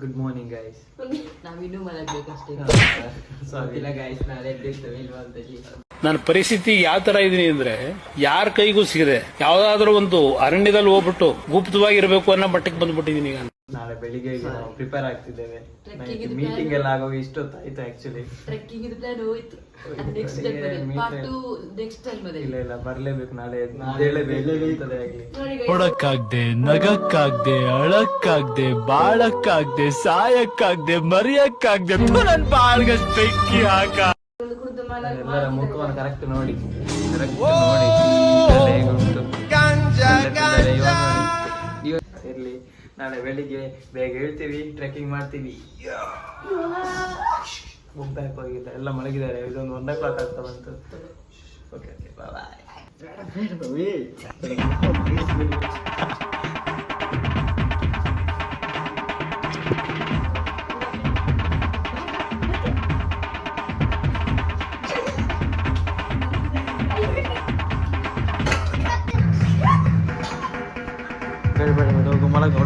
Good morning guys. ನಾವಿನ್ನೂ ಮಲಗಬೇಕಷ್ಟೇ. Sorry guys, ನಾಳೆ ಎದ್ದೇಳ್ತೇವೆ ಇಲ್ವಾ ಅಂತ ಹೇಳಿ. ನನ್ನ ಪರಿಸ್ಥಿತಿ ಯಾವ ತರ ಇದೀನಿ ಅಂದ್ರೆ ಯಾರ ಕೈಗೂ ಸಿಗದೆ ಯಾವ್ದಾದ್ರು ಒಂದು ಅರಣ್ಯದಲ್ಲಿ ಹೋಗ್ಬಿಟ್ಟು ಗುಪ್ತವಾಗಿರ್ಬೇಕು ಅನ್ನೋ ಮಟ್ಟಕ್ಕೆ ಬಂದ್ಬಿಟ್ಟಿದೀನಿ ಈಗ. ನಾಳೆ ಬೆಳಿಗ್ಗೆ ನಾವು ಪ್ರಿಪೇರ್ ಆಗ್ತಿದ್ದೇವೆ. ಮೀಟಿಂಗ್ ಎಲ್ಲ ಆಗೋ ಇಷ್ಟೊತ್ತಾಯ್ತು ಆಕ್ಚುಲಿ. ಟ್ರೆಕ್ಕಿಂಗ್ ಇದು ಪ್ಲಾನ್ ಹೋಯ್ತು. Next time part 2 next time ಅದೇ. ಇಲ್ಲ ಬರ್ಲೇಬೇಕು ನಾಳೆ ಹೇಳಬೇಕಂತದೇ ಆಗ್ಲಿ. ಹೊಡಕ್ಕಾಗ್ದೆ, ನಗಕ್ಕಾಗ್ದೆ, ಅಳಕ್ಕಾಗ್ದೆ, ಬಾಳಕ್ಕಾಗ್ದೆ, ಸಾಯಕ್ಕಾಗ್ದೆ, ಮರಿಯಕ್ಕಾಗ್ದೆ, ನನ್ ಬಾಳ್ಗಷ್ಟ್ ಬೆಂಕಿ ಹಾಕ. ಎಲ್ಲರ ಮುಖವನ್ನು ಕರೆಕ್ಟ್ ನೋಡಿ ಇರ್ಲಿ. ನಾಳೆ ಬೆಳಿಗ್ಗೆ ಬೇಗ ಹೇಳ್ತೀವಿ, ಟ್ರೆಕ್ಕಿಂಗ್ ಮಾಡ್ತೀವಿ. ಮುಗ್ದಾಕ್ ಹೋಗಿಲ್ಲ, ಎಲ್ಲ ಮಲಗಿದ್ದಾರೆ. ಇದೊಂದು 1 o'clock ಆಗ್ತಾ ಬಂತು. Okay bye.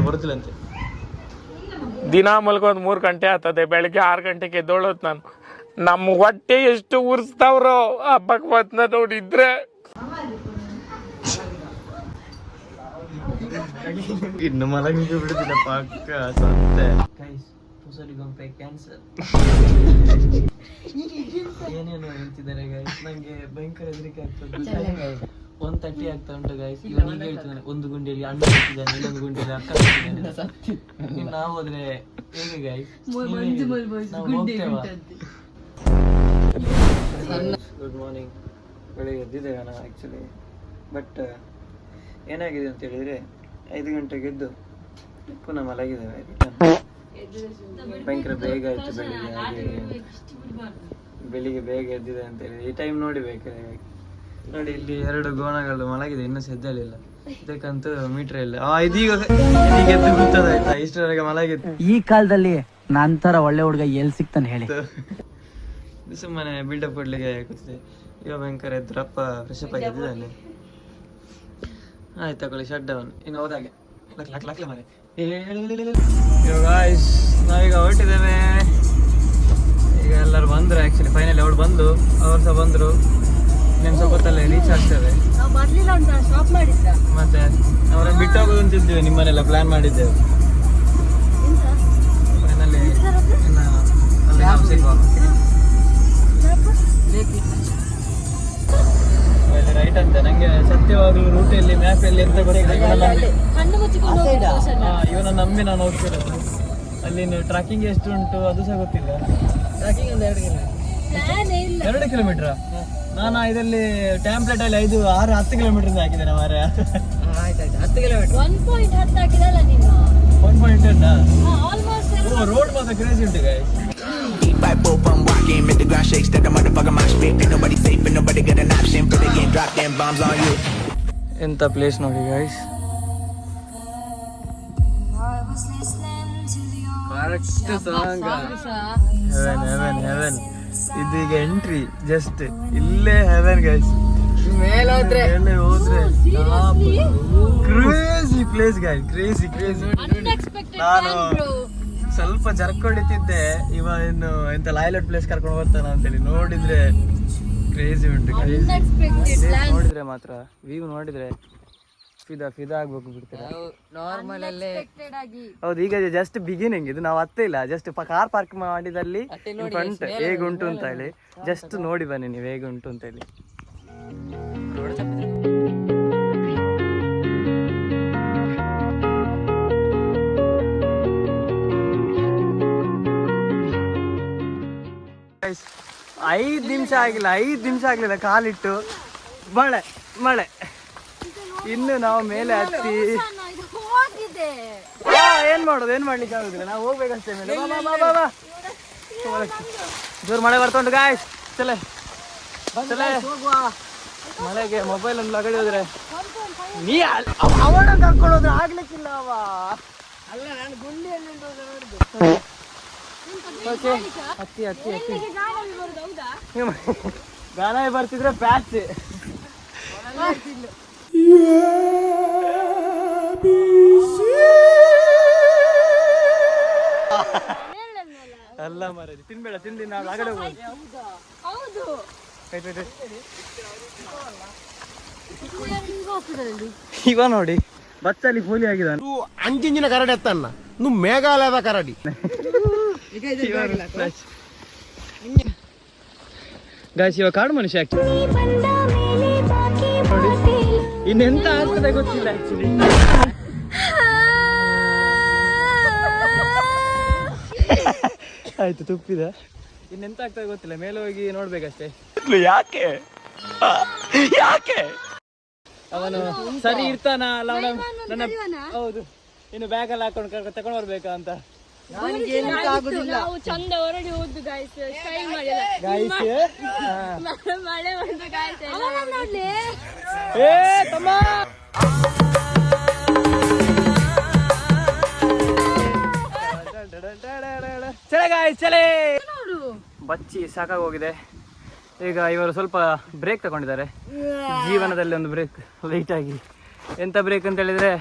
ಬರುತ್ತಿಲ್ಲಂತೆ. ದಿನ ಮಲ್ಕೊಂಡ್ 3 ಗಂಟೆ ಆಗ್ತದೆ. ಬೆಳಿಗ್ಗೆ 6 ಗಂಟೆಗೆ ಎದ್ದೋಳತ್ ನಾನು. ನಮ್ಮ ಹೊಟ್ಟೆ ಎಷ್ಟು ಉರ್ಸ್ತಾವ್ರೋ ಆ ಭಗವಂತನ ನೋಡಿದ್ರೆ. ಇನ್ನು ಮಲಗಿ ಬಿಡುದಿಲ್ಲ ಪಕ್ಕ ಸತ್ತೆ. ಕ್ಯಾನ್ಸರ್ ಏನೇನು ಹೇಳ್ತಿದ್ದಾರೆ ಗೈಸ್. ನಂಗೆ ಭಯಂಕರ ಹೆದರಿಕೆ ಆಗ್ತದೆ. 1:30 ಆಗ್ತಾ ಉಂಟು ಗೈಸ್. ಈಗ ನೀಗ ಹೇಳ್ತಿದ್ದಾನೆ ಒಂದು ಗುಂಡಿಯಲ್ಲಿ ಅಣ್ಣ ಇಟ್ಟಿದ್ದಾನೆ, ಇನ್ನೊಂದು ಗುಂಡಿಯಲ್ಲಿ ಅಕ್ಕ ಇಟ್ಟಿದ್ದಾನೆ. ನಾವು ಹೋದ್ರೆ ಹೇಗೆ ಗೈಸ್? Good morning. ಬೆಳಿಗ್ಗೆ ಎದ್ದಿದ್ದೇವೆ ನಾವು ಆ್ಯಕ್ಚುಲಿ. ಬಟ್ ಏನಾಗಿದೆ ಅಂತ ಹೇಳಿದರೆ 5 ಗಂಟೆಗೆ ಎದ್ದು ಪುನಃ ಮಲಗಿದ್ದೇವೆ. ಭಯಂಕರ ಬೇಗ ಆಯಿತು ಬೆಳಿಗ್ಗೆ ಬೇಗ ಎದ್ದಿದೆ ಅಂತ ಹೇಳಿ. ಈ ಟೈಮ್ ನೋಡಿ ಬೇಕಾದ್ರೆ ನೋಡಿ, ಇಲ್ಲಿ 2 ಗೋಣಗಳು ಮಲಗಿದೆ, ಇನ್ನೂ ಸೆದ್ದಲಿಲ್ಲ. ಇದಕ್ಕಂತೂ ಮೀಟರ್ ಇಲ್ಲ. ಇದೀಗ ಎದ್ದು ಗೊತ್ತದಾಯ್ತಾ ಇಷ್ಟರವರೆಗೆ ಮಲಗಿತ್ತು. ಈ ಕಾಲದಲ್ಲಿ ನಂತರ ಒಳ್ಳೆ ಹುಡುಗ ಎಲ್ಲಿ ಸಿಗ್ತಾನೆ ಹೇಳಿ. ಸುಮ್ಮನೆ ಬಿಲ್ಡಪ್ ಕೊಡ್ಲಿಕ್ಕೆ ಕೂತಿದೆ. ಇವಾಗ ಭಯಂಕರ ಎದ್ರಪ್ಪ ಫ್ರೆಶ್ ಅಪ್ ಆಗಿದ್ದಾನೆ. ಆಯ್ತು ತಗೊಳ್ಳಿ ಶಟ್ ಡೌನ್. ಇನ್ನು ಹೋದಾಗೆ ಮರೆ. ಇವಾಗ ನಾವೀಗ ಹೊರಟಿದ್ದೇವೆ. ಈಗ ಎಲ್ಲರೂ ಬಂದ್ರು ಆ್ಯಕ್ಚುಲಿ. ಫೈನಲಿ ಅವ್ರು ಬಂದು ಅವ್ರು ಸಹ ಬಂದರು. ಇನ್ನೊಂದು ಸ್ವಲ್ಪ ಹೊತ್ತಲ್ಲೇ ರೀಚ್ ಆಗ್ತೇವೆ. ಮತ್ತೆ ಅವರನ್ನು ಬಿಟ್ಟು ಹೋಗೋದು ಅಂತಿದ್ದೇವೆ. ನಿಮ್ಮನ್ನೆಲ್ಲ ಪ್ಲಾನ್ ಮಾಡಿದ್ದೇವೆ. ಫೈನಲಿ ಇನ್ನು ಅಲ್ಲಿ ನಾವು ಸಿಗುವ. ರೈಟ್ ಅಂತ ನಂಗೆ ಸತ್ಯವಾಗ್ಲೂ ರೂಟಲ್ಲಿ ಮ್ಯಾಪಲ್ಲಿ ಎಂತ ಗೊತ್ತಿಲ್ಲ. ಇವನ ನಂಬಿ ನಾನು ಹೋಗ್ತಿರೋದು. ಅಲ್ಲಿ ಟ್ರಾಕಿಂಗ್ ಎಷ್ಟು ಉಂಟು ಅದು ಸಹ ಗೊತ್ತಿಲ್ಲ. 2 ಕಿಲೋಮೀಟರ್. ನಾನು ಇದರಲ್ಲಿ ಟ್ಯಾಂಪ್ಲೆಟ್ ಅಲ್ಲಿ 10 ಕಿಲೋಮೀಟರ್ ಹಾಕಿದ್ದೇನೆ ಮಾರ. 10 ಕಿಲೋಮೀಟರ್ 1.10 ರೋಡ್ ಮಾತ್ರ ಕ್ರೇಜಿ ಉಂಟು guys. By both I'm walking, make the ground shake, step the motherfucker my spit. Ain't nobody safe, ain't nobody got an option. Put again, drop them bombs on you. ಎಂತ place ನೋಡಿ guys. Correct song. Heaven. ಇದೀಗ entry just ಇಲ್ಲೇ Heaven guys. ಮೇಲೆ ಹೋದ್ರೆ crazy place guys. Crazy. ನಾನು ಸ್ವಲ್ಪ ಜರ್ಕೊಂಡಿದ್ದೆ. ಇವ ಇನ್ನು ಎಂತ ಲೈಲಟ್ ಪ್ಲೇಸ್ ಕರ್ಕೊಂಡು ಹೋಗ್ತಾನ ಅಂತೇಳಿ. ನೋಡಿದ್ರೆ ಕ್ರೇಜಿ ಉಂಟು. ನೋಡಿದ್ರೆ ಮಾತ್ರ ವ್ಯೂ ನೋಡಿದ್ರೆ ಫಿದಾ ಆಗ್ಬೇಕು ಬಿಡ್ತೀರಾ. ಹೌದು, ಈಗ ಜಸ್ಟ್ ಬಿಗಿನಿಂಗ್ ಇದು. ನಾವು ಹತ್ತೇ ಇಲ್ಲ, ಜಸ್ಟ್ ಕಾರ್ ಪಾರ್ಕ್ ಮಾಡಿದಲ್ಲಿ ಫ್ರಂಟ್ ಹೇಗುಂಟು ಅಂತ ಹೇಳಿ ಜಸ್ಟ್ ನೋಡಿ ಬನ್ನಿ ನೀವು ಹೇಗುಂಟು ಅಂತ ಹೇಳಿ. ಐದು ನಿಮಿಷ ಆಗಿಲ್ಲ ಕಾಲಿಟ್ಟು ಮಳೆ. ಇನ್ನು ನಾವು ಮೇಲೆ ಹತ್ತಿ ಏನ್ ಮಾಡ್ಲಿಕ್ಕೆ ಆಗುದಿಲ್ಲ. ನಾವು ಹೋಗ್ಬೇಕಷ್ಟೇ ಮೇಲೆ. ಜೋರು ಮಳೆ ಬರ್ತುಂಟು ಗಾಯ್ಸ್. ಚಲೆ ಮಳೆಗೆ ಮೊಬೈಲ್ ಒಂದು ಲಗಡಿ ಹೋದ್ರೆ ನೀ ಅವನ ಕರ್ಕೊಂಡು ಹೋದ್ರೆ ಆಗ್ಲಿಕ್ಕಿಲ್ಲ. ಅಲ್ಲ ನಾನು ಗುಂಡಿಯಲ್ಲಿ ಓಕೆ ಹತ್ತಿ ಗಾನ ಬರ್ತಿದ್ರೆ ಪ್ಯಾಚ್. ಅಲ್ಲ ಮಾರ ತಿನ್ಬೇಡ, ತಿಂದು ನಾವು ಆಗಡೆ ಹೋಗೋದು. ಹೌದು. ಇವ ನೋಡಿ ಬಚ್ಚಲ್ಲಿ ಪೋಲಿ ಆಗಿದ್ದಾನೆ. ಅಂಚಿಂಚಿನ ಕರಡಿ ಎತ್ತನ್ನ ನೀವು ಮೇಘಾಲಯದ ಕರಡಿ. ಗಾಯ್ಸ್ ಇವಾಗ ಕಾಡು ಮನುಷ್ಯ ಆಕ್ಚುಲಿ. ನೋಡಿ ಇನ್ನೆಂತ ಆಗ್ತದೆ ಗೊತ್ತಿಲ್ಲ ಆಕ್ಚುಲಿ. ಆಯ್ತು ತುಪ್ಪಿದ, ಇನ್ನೆಂತ ಆಗ್ತದೆ ಗೊತ್ತಿಲ್ಲ. ಮೇಲೆ ಹೋಗಿ ನೋಡ್ಬೇಕಷ್ಟೇ. ಯಾಕೆ ಯಾಕೆ ಅವನು ಸರಿ ಇರ್ತಾನ ಅಲ್ಲ ನನ್ನ. ಹೌದು, ಇನ್ನು ಬ್ಯಾಗ್ ಅಲ್ಲಿ ಹಾಕೊಂಡು ತಗೊಂಡ್ ಬರ್ಬೇಕಾ ಅಂತ. ನಾವು ಚಂದ ಹೊರಡಿ ಹೋದ್ದು ಗಾಯ್ಸ್, ಸ್ಟೈಲ್ ಮಾಡಿಲ್ಲ ಗಾಯ್ಸ್ ಮಳೆ ಬಂದು ಗಾಯ್ಸ್ ನೋಡ್ಲಿ. ಏ ತಮ್ಮ ಚಳೆ ಗಾಯ್ಸ್ ಚಳೆ. ಬಚ್ಚಿ ಸಾಕಾಗೋಗಿದೆ. ಈಗ ಇವರು ಸ್ವಲ್ಪ ಬ್ರೇಕ್ ತಗೊಂಡಿದ್ದಾರೆ ಜೀವನದಲ್ಲಿ. ಒಂದು ಬ್ರೇಕ್ ಲೈಟ್ ಆಗಿ. ಎಂತ ಬ್ರೇಕ್ ಅಂತ ಹೇಳಿದ್ರೆ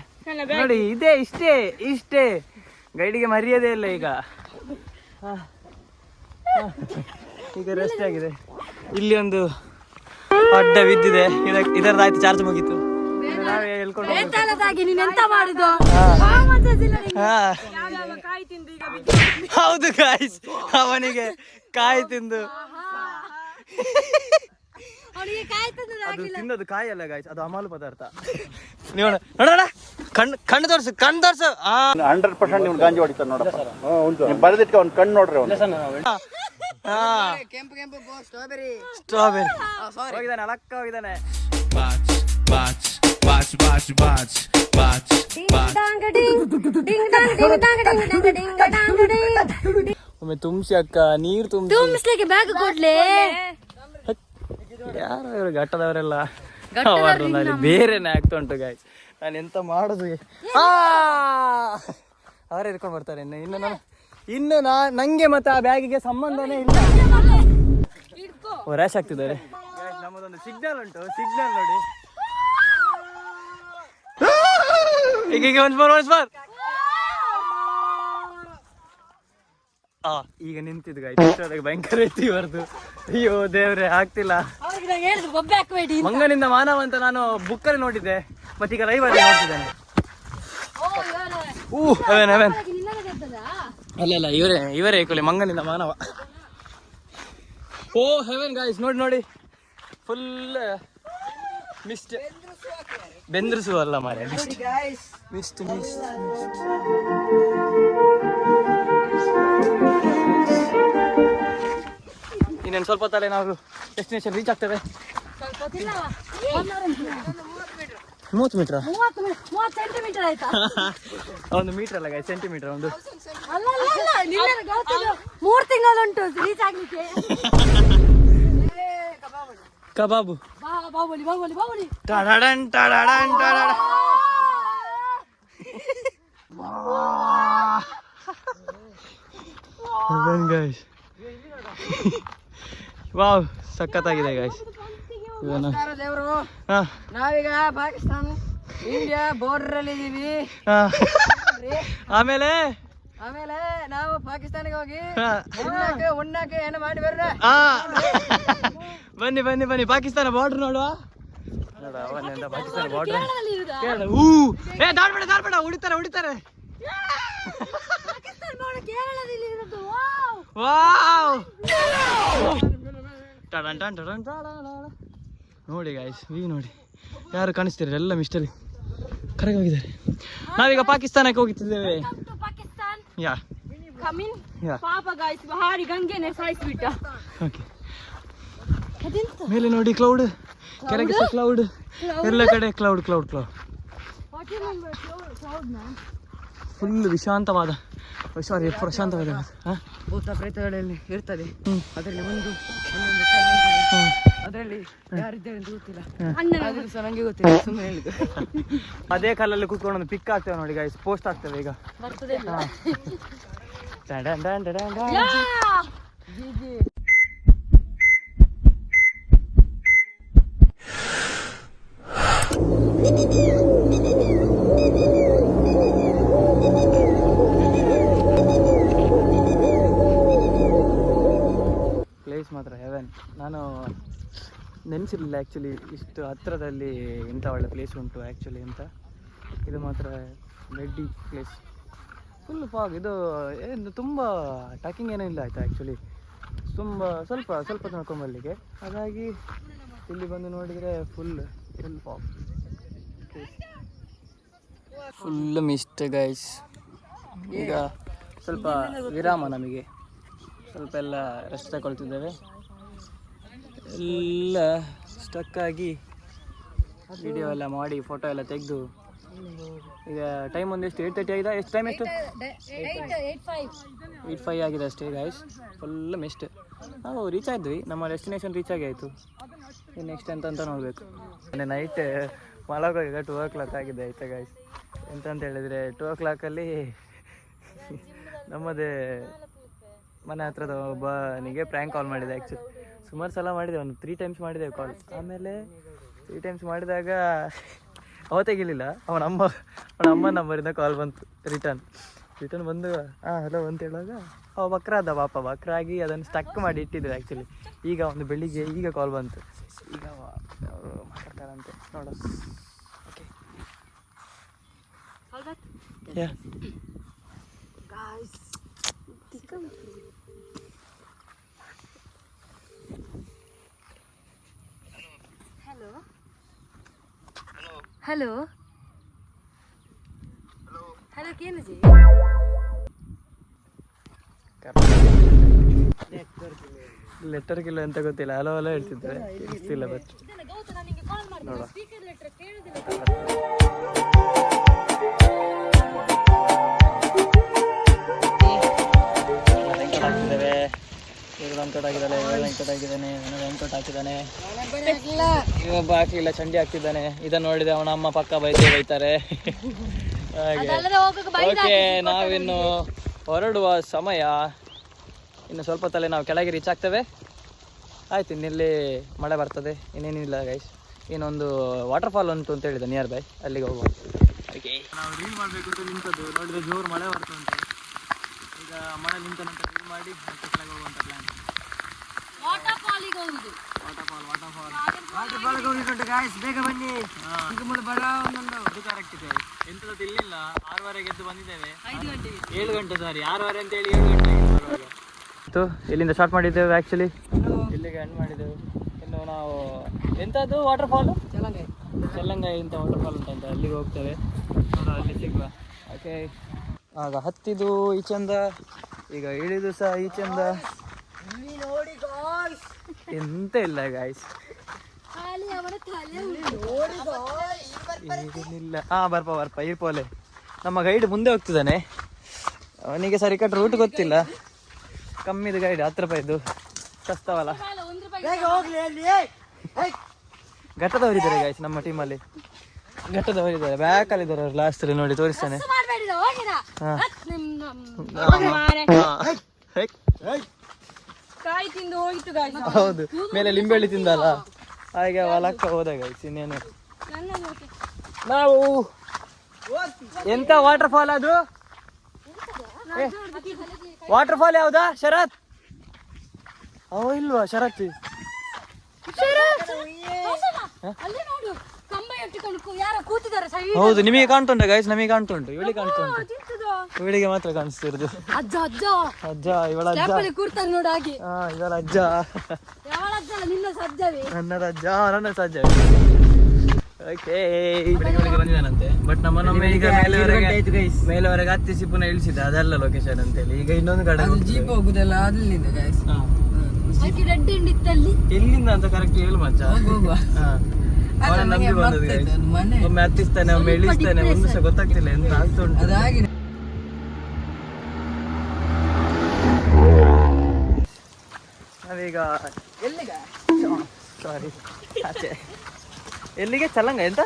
ನೋಡಿ, ಇದೇ ಇಷ್ಟೇ ಗೈಡಿಗೆ ಮರ್ಯಾದೆ ಇಲ್ಲ ಈಗ. ಈಗ ರೆಸ್ಟ್ ಆಗಿದೆ. ಇಲ್ಲಿ ಒಂದು ಅಡ್ಡ ಬಿದ್ದಿದೆ, ಇದರದಾಯ್ತು ಚಾರ್ಜ್ ಮುಗೀತು. ನಾವೇ ಹೇಳ್ಕೊಂಡು ಹೌದು ಗಾಯ್ಸ್, ಅವನಿಗೆ ಕಾಯಿ ತಿಂದು ಅದು ತಿನ್ನೋದು ಕಾಯಿ ಅಲ್ಲ ಗಾಯ್ಸ್, ಅದು ಅಮಲು ಪದಾರ್ಥ. ನೀವು ನೋಡೋಣ, ಕಣ್ಣು ತೋರ್ಸು 100% ನೀವು ಗಾಂಜಿ ಹೊಡಿತಾರೆ ನೋಡಪ್ಪ. ಬರೆದಿಟ್ಕ ಒಂದು ಕಣ್ಣು ನೋಡ್ರಿ ಅವ್ನು. ಸ್ಟ್ರಾಬೆರಿ ಹೋಗಿದ್ದಾನೆ, ಅಲಕ್ಕ ಹೋಗಿದ್ದಾನೆ. ಒಮ್ಮೆ ತುಂಬಿಸಿ ಅಕ್ಕ, ನೀರು ತುಂಬಿಸ್ಲಿಕ್ಕೆ ಬ್ಯಾಗ್ ಕೊಡ್ಲೆ. ಯಾರು ಇವರು ಘಟ್ಟದವರೆಲ್ಲ ಅಲ್ಲಿ ಬೇರೆನೆ ಆಗ್ತಾ ಉಂಟು ಗಾಯ್ಸ್. ನಾನು ಎಂತ ಮಾಡುದು, ಅವರೇ ಇರ್ಕೊಂಡು ಬರ್ತಾರೆ. ಇನ್ನು ನಂಗೆ ಮತ್ತೆ ಆ ಬ್ಯಾಗಿಗೆ ಸಂಬಂಧನೇ ಇಲ್ಲ. ರ್ಯಾಶ್ ಆಗ್ತಿದ್ದಾರೆ. ನಮ್ಮದೊಂದು ಸಿಗ್ನಲ್ ಉಂಟು, ಸಿಗ್ನಲ್ ನೋಡಿ. ಈಗ ಒಂದ್ ಈಗ ನಿಂತಿದ್ದು ಗಾಯ್ತು. ಭಯಂಕರ ಎತ್ತಿ ಬರ್ದು. ಅಯ್ಯೋ ದೇವ್ರೆ, ಆಗ್ತಿಲ್ಲ. ಮಂಗನಿಂದ ಮಾನವ ಅಂತ ನಾನು ಬುಕ್ಕಲ್ಲಿ ನೋಡಿದ್ದೆ, ಮತ್ತೀಗ ಲೈವ್ ಅಲ್ಲಿ ನೋಡ್ತಿದ್ದೇನೆ. ಅಲ್ಲ ಇವರೇ ಕೊಲೆ ಮಂಗನಿಂದ ಮಾನವ. ಓ ಹೆವೆನ್ ಗಾಯ್ಸ್, ನೋಡಿ ಫುಲ್ ಮಿಸ್ಟ್. ಬೆಂದ್ರಿಸು ಅಲ್ಲ ಮಾರೆ, ಮಿಸ್ಟ್. ಇನ್ನೇನು ಸ್ವಲ್ಪ ಹೊತ್ತಲ್ಲೇ ನಾವು ಡೆಸ್ಟಿನೇಷನ್ ರೀಚ್ ಆಗ್ತೇವೆ. 30 ಮೀಟರ್ ಆಯ್ತಾ? ಒಂದು ಮೀಟರ್ ಅಲ್ಲ ಗಾಯ್ಸ್, ಸೆಂಟಿಮೀಟರ್. ಒಂದು 3 ತಿಂಗಳು ರೀಚ್ ಆಗ್ಲಿಕ್ಕೆ. ಕಬಾಬು ಗಾಯ್ಸ್. ವಾವ್, ಸಖತ್ತಾಗಿದೆ ಗಾಯ್ಸ್. ನಾವೀಗ ಪಾಕಿಸ್ತಾನ ಇಂಡಿಯಾ ಬಾರ್ಡರ್ ಅಲ್ಲಿ ಇದೀವಿ. ಆಮೇಲೆ ನಾವು ಪಾಕಿಸ್ತಾನಿಗೆ ಹೋಗಿ ಉಣ್ಣಕ್ಕೆ ಏನು ಮಾಡಿ ಬರ್ರ. ಬನ್ನಿ ಪಾಕಿಸ್ತಾನ ಬಾರ್ಡರ್ ನೋಡುವ. ಪಾಕಿಸ್ತಾನ ಬಾರ್ಡರ್. ದಾಡ್ಬೇಡ ಹೊಡಿತಾರೆ. ನೋಡಿ ಗಾಯ್ಸ್, ನೋಡಿ ಯಾರು ಕಾಣಿಸ್ತೀರ, ಎಲ್ಲ ಮಿಸ್ಟರಿ ಕರೆಕ್ಟ್ ಹೋಗಿದ್ದಾರೆ. ನಾವೀಗ ಪಾಕಿಸ್ತಾನಕ್ಕೆ ಹೋಗುತ್ತಿದ್ದೇವೆ. ಯಾ ಪಾಪ ಗಾಯ್ಸ್, ಭಾರಿ ಗಂಗೆನೆ ಸಾಯಿಸ್ಬಿಟ್ಟ. ಮೇಲೆ ನೋಡಿ ಕ್ಲೌಡ್, ಕೆಳಗೆ ಕ್ಲೌಡ್, ಎಲ್ಲ ಕಡೆ ಕ್ಲೌಡ್. ಫುಲ್ ವಿಶಾಂತವಾದ, ಪ್ರಶಾಂತವಾದ. ಭೂತ ಪ್ರೇತಗಳಲ್ಲಿ ಇರ್ತದೆ, ಅದರಲ್ಲಿ ಅದರಲ್ಲಿ ಯಾರಿದ್ದೇವೆ ಅಂತ ಗೊತ್ತಿಲ್ಲ. ನಂಗೆ ಗೊತ್ತಿಲ್ಲ, ಸುಮ್ಮನೆ ಹೇಳಿದ್ದು. ಅದೇ ಕಲ್ಲಲ್ಲಿ ಕೂತ್ಕೊಂಡು ಒಂದು ಪಿಕ್ ಆಗ್ತೇವೆ ನೋಡಿ ಗಾಯ್ಸ್, ಪೋಸ್ಟ್ ಆಗ್ತೇವೆ ಈಗ. ಮಾತ್ರ ಹೆವೆನ್. ನಾನು ನೆನೆಸಿರಲಿಲ್ಲ ಆ್ಯಕ್ಚುಲಿ ಇಷ್ಟು ಹತ್ತಿರದಲ್ಲಿ ಇಂಥ ಒಳ್ಳೆ ಪ್ಲೇಸ್ ಉಂಟು ಆ್ಯಕ್ಚುಲಿ ಅಂತ. ಇದು ಮಾತ್ರ ರೆಡ್ಡಿ ಪ್ಲೇಸ್, ಫುಲ್ ಫಾಗ್. ಇದು ಏನು ತುಂಬ ಟ್ಯಾಕಿಂಗ್ ಏನೂ ಇಲ್ಲ ಆಯಿತಾ ಆ್ಯಕ್ಚುಲಿ, ಸ್ವಲ್ಪ ನೋಡ್ಕೊಂಬಲ್ಲಿಗೆ. ಹಾಗಾಗಿ ಇಲ್ಲಿ ಬಂದು ನೋಡಿದರೆ full fog, full mist guys. ಈಗ ಸ್ವಲ್ಪ ವಿರಾಮ, ನಮಗೆ ಸ್ವಲ್ಪ ಎಲ್ಲ ರೆಸ್ಟ್ ತಗೊಳ್ತಿದ್ದೇವೆ. ಎಲ್ಲ ಸ್ಟಕ್ಕಾಗಿ ವಿಡಿಯೋ ಎಲ್ಲ ಮಾಡಿ ಫೋಟೋ ಎಲ್ಲ ತೆಗೆದು ಈಗ ಟೈಮ್ ಒಂದೆಷ್ಟು 8:30 ಆಗಿದೆ. ಎಷ್ಟು ಟೈಮ್ ಎಷ್ಟು 8:05 ಆಗಿದೆ ಅಷ್ಟೇ ಗೈಸ್. Full mist. ನಾವು ರೀಚ್ ಆದ್ವಿ, ನಮ್ಮ ಡೆಸ್ಟಿನೇಷನ್ ರೀಚ್ ಆಗಿ ಆಯಿತು. ನೆಕ್ಸ್ಟ್ ಎಂತ ನೋಡಬೇಕು. ನೈಟ್ ಮಲಗುವಾಗ 2 o'clock ಆಗಿದೆ ಆಯಿತಾ ಗೈಸ್. ಎಂತಂತ ಹೇಳಿದರೆ 2 o'clockಲ್ಲಿ ನಮ್ಮದೇ ಮನೆ ಹತ್ರದ ಒಬ್ಬನಿಗೆ ಪ್ರ್ಯಾಂಕ್ ಕಾಲ್ ಮಾಡಿದೆ. ಆ್ಯಕ್ಚುಲಿ ಸುಮಾರು ಸಲ ಮಾಡಿದೆ, ಒಂದು 3 times ಮಾಡಿದ್ದೇವೆ ಕಾಲ್. ಆಮೇಲೆ 3 times ಮಾಡಿದಾಗ ಅವತ್ತಾಗಿರಲಿಲ್ಲ, ಅವನ ಅಮ್ಮ ನಂಬರಿಂದ ಕಾಲ್ ಬಂತು ರಿಟರ್ನ್ ಬಂದು ಹಲೋ ಅಂತ ಹೇಳುವಾಗ ಅವ ಬಕ್ರಾದ ಬಕ್ರಾಗಿ ಅದನ್ನು ಸ್ಟಕ್ ಮಾಡಿ ಇಟ್ಟಿದ್ರು ಆ್ಯಕ್ಚುಲಿ. ಈಗ ಒಂದು ಬೆಳಿಗ್ಗೆ ಈಗ ಕಾಲ್ ಬಂತು, ಈಗ ಅವರು ಮಾತಾಡ್ತಾರಂತೆ ನೋಡು. ಓಕೆ ಯಾ हेलो ಏನು ಜಿ ಲೆಟರ್ ಕಿಲ್ಲ ಅಂತ ಗೊತ್ತಿಲ್ಲ, ಹಲೋ ಹೇಳ್ತಿದ್ರೆ ಕೇಳಿಸ್ತಿಲ್ಲ. ಬಟ್ ನೋಡುವ ಹಾಕಿದ್ದೇವೆ. ಇವರು ವೆಂಕಟ್ ಹಾಕಿದ್ದಾನೆ, ವೆಂಕಟ್ ಹಾಕಿದ್ದಾನೆ, ವೆಂಕಟ್ ಹಾಕಿದ್ದಾನೆ. ಇವೊಬ್ಬ ಹಾಕಲಿಲ್ಲ, ಚಂಡಿ ಹಾಕ್ತಿದ್ದಾನೆ. ಇದನ್ನು ನೋಡಿದೆ ಅವನ ಅಮ್ಮ ಪಕ್ಕ ಬೈತಾರೆ. ಓಕೆ, ನಾವಿನ್ನು ಹೊರಡುವ ಸಮಯ. ಇನ್ನು ಸ್ವಲ್ಪ ಹೊತ್ತಲ್ಲೇ ನಾವು ಕೆಳಗೆ ರೀಚ್ ಆಗ್ತೇವೆ. ಆಯ್ತು, ಇನ್ನಿಲ್ಲಿ ಮಳೆ ಬರ್ತದೆ, ಇನ್ನೇನಿಲ್ಲ ಗೈಸ್. ಇನ್ನೊಂದು ವಾಟರ್ ಫಾಲ್ ಉಂಟು ಅಂತ ಹೇಳಿದೆ ನಿಯರ್ ಬೈ, ಅಲ್ಲಿಗೆ ಹೋಗುವ. ಓಕೆ, ನಾವು ರೀಲ್ ಮಾಡಬೇಕು ಅಂತ ನಿಂತದ್ದು, ನೋಡಿದ್ರೆ ಜೋರು ಮಳೆ ಬರ್ತಾ ಉಂಟು. ಈಗ ಮಳೆ ನಿಂತ ನಂತರ ರೀಲ್ ಮಾಡಿ ಮತ್ತೆ ಕೆಳಗೆ ಹೋಗುವಂಥ ಪ್ಲ್ಯಾನ್. ವಾಟರ್ ಫಾಲ್ಗೆ ಹೋಗಿಕೊಂಡು ಗಾಯ್ಸ್, ಬೇಗ ಬನ್ನಿ. ಅದು ಕರೆಕ್ಟ್ ಇದೆ. ಎಂಥದ್ದು ಇಲ್ಲಿಲ್ಲ, 6:15ಗೆ ಎದ್ದು ಬಂದಿದ್ದೇವೆ. 7 ಗಂಟೆ ಸಾರಿ 6:15 ಅಂತೇಳಿ 7 ಗಂಟೆ ಇತ್ತು. ಇಲ್ಲಿಂದ ಸ್ಟಾರ್ಟ್ ಮಾಡಿದ್ದೇವೆ ಆ್ಯಕ್ಚುಲಿ, ಇಲ್ಲಿಗೆ ಎಂಡ್ ಮಾಡಿದ್ದೇವೆ. ಇನ್ನು ನಾವು ಎಂಥದ್ದು ವಾಟರ್ ಫಾಲು ಚೆಲ್ಲಂಗಾಯಿ ಇಂಥ ವಾಟರ್ ಫಾಲ್ ಉಂಟಂತ, ಅಲ್ಲಿಗೆ ಹೋಗ್ತೇವೆ. ಅಲ್ಲಿ ಸಿಗುವ. ಓಕೆ, ಆಗ ಹತ್ತಿದು ಈ ಚಂದ, ಈಗ ಇಳಿದು ಸಹ ಈ ಚಂದ. ಎಂತ ಇಲ್ಲ ಗಾಯ್ಸ್, ಏನಿಲ್ಲ. ಬರ್ಪ ಇರ್ಪೋಲೆ. ನಮ್ಮ ಗೈಡ್ ಮುಂದೆ ಹೋಗ್ತಿದ್ದಾನೆ, ಅವನಿಗೆ ಸರಿ ಕಟ್ ರೂಟ್ ಗೊತ್ತಿಲ್ಲ. ಕಮ್ಮಿದು ಗೈಡ್, 10 ರೂಪಾಯಿದ್ದು ಕಷ್ಟವಲ್ಲ. ಘಟ್ಟದವರಿದ್ದಾರೆ ಗಾಯ್ಸ್, ನಮ್ಮ ಟೀಮಲ್ಲಿ ಘಟ್ಟದವರಿದ್ದಾರೆ. ಬ್ಯಾಕಲ್ಲಿದ್ದಾರೆ ಅವ್ರು, ಲಾಸ್ಟಲ್ಲಿ ನೋಡಿ ತೋರಿಸ್ತಾನೆ. ಹೌದು, ಮೇಲೆ ಲಿಂಬೆಳ್ಳಿ ತಿಂದಲ್ಲ, ಹಾಗೆ ಹೊಲಕ್ಕ ಹೋದ ಗೈಸ್. ಇನ್ನೇನು ನಾವು ಎಂತ ವಾಟರ್ ಫಾಲ್ ಅದು? ವಾಟರ್ ಫಾಲ್ ಯಾವ್ದಾ ಶರತ್? ಅವ ಇಲ್ವಾ ಶರತ್? ಹೌದು, ನಿಮಗೆ ಕಾಣ್ತುಂಟ ಗೈಸ್, ನಮಗೆ ಕಾಣ್ತುಂಟು. ಇವಳಿಗೆ ಕಾಣ್ತುಂಟು, ಇವಳಿಗೆ ಮಾತ್ರ ಕಾಣಿಸ್ತಿರೋದು. ಅಜ್ಜ ಇವಳ ಅಜ್ಜ, ಇವಳ ಅಜ್ಜ, ನನ್ನ ಅಜ್ಜ, ನನ್ನ ಸಜ್ಜ. ಓಕೆ, ಬಂದಿದ್ದಾನಂತೆ. ಬಟ್ ನಮ್ಮನ್ನೊಮ್ಮೆ ಈಗ ಮೇಲೆವರೆಗೆ ಹತ್ತಿಸಿ ಪುನಃ ಇಳಿಸಿದ, ಅದಲ್ಲ ಲೊಕೇಶನ್ ಅಂತೇಳಿ. ಈಗ ಇನ್ನೊಂದು ಕಡೆ ಜೀಪ್ ಹೋಗುದಲ್ಲ, ಎಲ್ಲಿಂದ ಅಂತ ಕರೆಕ್ಟ್ ಹೇಳು ಮಚ್ಚ. ನಂಬಿ ಬಂದದ್ದು, ಒಮ್ಮೆ ಹತ್ತಿಸ್ತಾನೆ, ಒಮ್ಮೆ ಇಳಿಸ್ತಾನೆ, ಒಂದು ಸಹ ಗೊತ್ತಾಗ್ತಿಲ್ಲ ಎಂತ ಆಗ್ತಾ ಉಂಟು. ನಾವೀಗ ಸಾರಿ ಆಚೆ ಎಲ್ಲಿಗೆ ಚಲ್ಲಂಗ ಎಂತ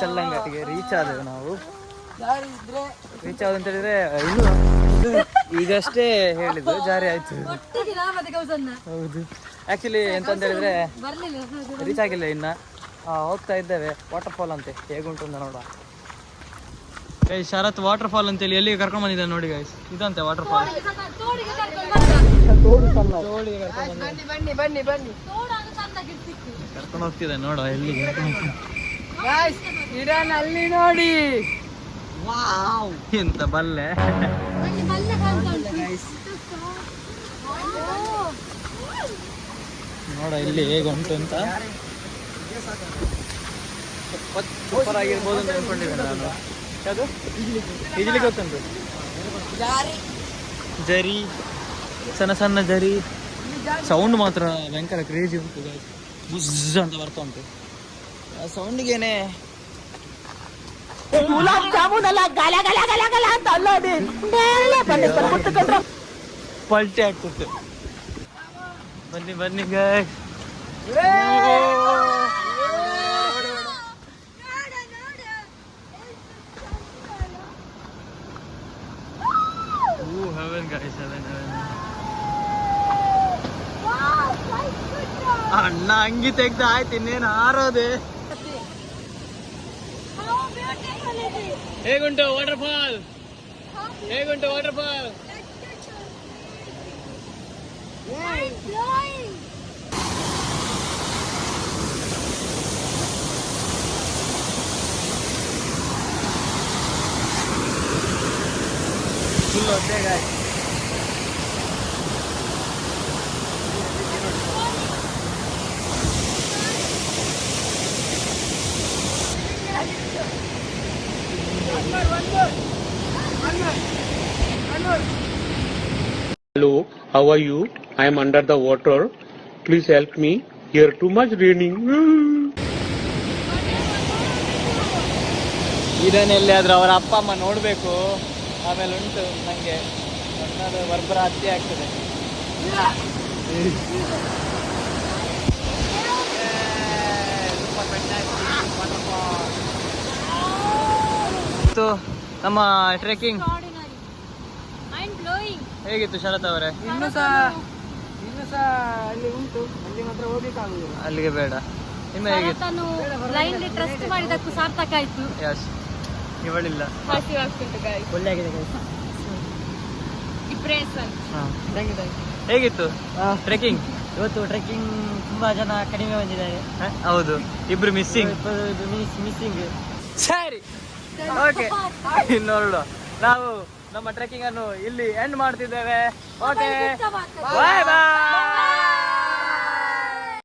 ಚಲ್ಲಂಗಟ್ಟಿಗೆ ರೀಚ್ ಆದೆವು ನಾವು. ರೀಚ್ ಆದ ಅಂತ ಹೇಳಿದ್ರೆ ಇನ್ನು ಈಗಷ್ಟೇ ಹೇಳಿದ್ದು ಜಾರಿ ಆಯ್ತು. ಹೌದು, ಆಕ್ಚುಲಿ ಎಂತಂತ ಹೇಳಿದ್ರೆ ರೀಚ್ ಆಗಿಲ್ಲ ಇನ್ನ, ಹೋಗ್ತಾ ಇದ್ದೇವೆ. ವಾಟರ್ ಫಾಲ್ ಅಂತೆ, ಹೇಗುಂಟು ಅಂತ ನೋಡುವ. ಶರತ್ ವಾಟರ್ ಫಾಲ್ ಅಂತೇಳಿ ಎಲ್ಲಿಗೆ ಕರ್ಕೊಂಡ್ ಬಂದಿದ್ದಾನೆ ನೋಡಿ ಗೈಸ್. ಇದಂತೆ water fall. ಬನ್ನಿ ಬನ್ನಿ ಬನ್ನಿ ಕರ್ಕೊಂಡು ಹೋಗ್ತಿದ್ದೆ ನೋಡು ಎಲ್ಲಿಗೆ. ಅಲ್ಲಿ ನೋಡಿ ಎಂತ ಬಲ್ಲೆ. ನೋಡ ಇಲ್ಲಿ ಹೇಗೆ ಉಂಟು ಅಂತ. ಸೂಪರ್ ಆಗಿರ್ಬೋದು ಅಂತ ಅನ್ಕೊಂಡಿದ್ದೇನೆ ನಾನು. ಯಾವುದು ಇಡ್ಲಿ ಗೊತ್ತುಂಟು, ಜರಿ, ಸಣ್ಣ ಸಣ್ಣ ಜರಿ. ಸೌಂಡ್ ಮಾತ್ರ ಭಯಂಕರ ಕ್ರೇಜಿ ಉಂಟು, ಬುಜ್ ಅಂತ ಬರ್ತಾ ಉಂಟು. ಆ ಸೌಂಡಿಗೇನೆ ಗುಲಾಬ್ ಜಾಮೂನ್ ಎಲ್ಲ ಗಲ ಗಲ ಗಲ ಗಲ ಅಂತ ಅಲ್ಲೋಡಿ ಪಲ್ಟೆ ಆಗ್ತಿತ್ತು. ಬನ್ನಿ ಬನ್ನಿ ಗಾಯ್. heaven guys, heaven. ಅಣ್ಣ ಅಂಗಿ ತೆಗ್ದು ಆಯ್ತು, ಇನ್ನೇನು ಹಾರೋದೆ. ಹೇಗುಂಟು ವಾಟರ್ ಫಾಲ್? ಹೇಗುಂಟು ವಾಟರ್ ಫಾಲ್? ಫುಲ್ ಹೊಟ್ಟೆ ಗಾಯ. Hello, how are you? I am under the water. Please help me. Here too much raining. ಇದನ್ನೆಲ್ಲಿ ಆದ್ರೂ ಅವರ ಅಪ್ಪ ಅಮ್ಮ ನೋಡ್ಬೇಕು. ಆಮೇಲೆ ಉಂಟು ನಂಗೆ ಸಣ್ಣದು ಬರ್ಬರ ಹತ್ಯೆ ಆಗ್ತದೆ. ನಮ್ಮ ಟ್ರೆಕ್ಕಿಂಗ್ ಹೇಗಿತ್ತು ಶರತ್ ಅವರೇ? ಇನ್ನು ಸಹ ಅಲ್ಲಿ ಉಂಟು, ಅಲ್ಲಿ ಮಾತ್ರ ಹೋಗ್ಲಿಕ್ಕಾಗುದಿಲ್ಲ. ಅಲ್ಲಿಗೆ ಬೇಡ. ನಿಮ್ಮ ಹೇಗಿತ್ತು? ಬ್ಲೈಂಡ್ಲಿ ಟ್ರಸ್ಟ್ ಮಾಡಿದಕ್ಕೂ ಸಾರ್ಥಕ ಆಯ್ತು. ಯಸ್, ಇವಳಿಲ್ಲ. ಹಸಿವು ಆಗ್ತಿತ್ತು ಗಾಯ್ಸ್. ಒಳ್ಳೆ ಆಗಿದೆ guys. ಇಂಪ್ರೆಷನ್. ಹೇಗಿತ್ತು ಟ್ರೆಕ್ಕಿಂಗ್? ಇವತ್ತು ಟ್ರೆಕ್ಕಿಂಗ್ ತುಂಬಾ ಜನ ಕಡಿಮೆ ಬಂದಿದ್ದಾರೆ. ಹೌದು, ಇಬ್ರು ಮಿಸ್ಸಿಂಗ್. ಮಿಸ್ಸಿಂಗ್. ಸರಿ, ಓಕೆ, ಇನ್ನೊರಡು ನಾವು ನಮ್ಮ ಟ್ರೆಕ್ಕಿಂಗ್ ಅನ್ನು ಇಲ್ಲಿ ಎಂಡ್ ಮಾಡ್ತಿದ್ದೇವೆ. ಓಕೆ, ಬಾಯ್ ಬಾಯ್.